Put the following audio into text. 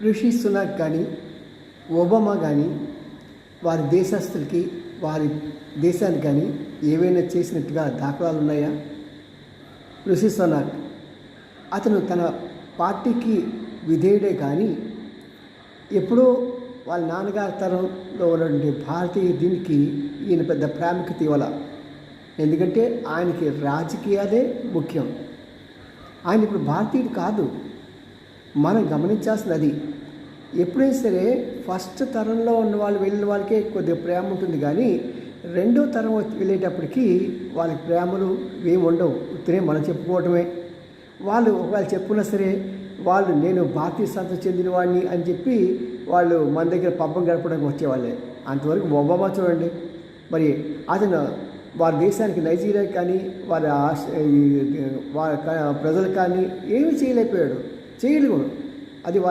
Rishi Sunak కానీ Obama కానీ వారి దేశస్తులకి వారి దేశానికి కానీ ఏవైనా చేసినట్టుగా దాఖలాలు ఉన్నాయా? రిషి సునాక్ అతను తన పార్టీకి విధేయుడే కానీ ఎప్పుడో వాళ్ళ నాన్నగారి తరంలో ఉన్నటువంటి భారతీయ దీనికి ఈయన పెద్ద ప్రాముఖ్యత ఇవ్వాల. ఎందుకంటే ఆయనకి రాజకీయాలే ముఖ్యం. ఆయన ఇప్పుడు భారతీయుడు కాదు. మనం గమనించాల్సినది ఎప్పుడైనా సరే ఫస్ట్ తరంలో ఉన్న వాళ్ళు వెళ్ళిన వాళ్ళకే కొద్దిగా ప్రేమ ఉంటుంది, కానీ రెండో తరం వెళ్ళేటప్పటికీ వాళ్ళకి ప్రేమలు ఏమి ఉండవు. ఉత్తరే మనం చెప్పుకోవటమే. వాళ్ళు ఒకవేళ చెప్పుకున్నా సరే వాళ్ళు నేను భారతీయ సంతతి చెందిన వాడిని అని చెప్పి వాళ్ళు మన దగ్గర పబ్బం గడపడానికి వచ్చేవాళ్ళే. అంతవరకు ఒబామా చూడండి, మరి అతను వారి దేశానికి నైజీరియా కానీ వారి ప్రజలు కానీ ఏమీ చేయలేకపోయాడు, చేయలేము. అది వాళ్ళ